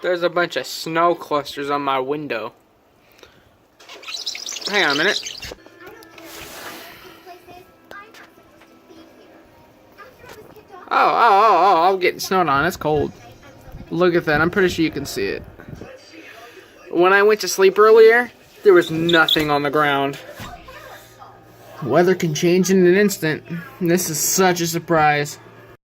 There's a bunch of snow clusters on my window. Hang on a minute. Oh, I'm getting snowed on. It's cold. Look at that. I'm pretty sure you can see it. When I went to sleep earlier, there was nothing on the ground. Weather can change in an instant. This is such a surprise.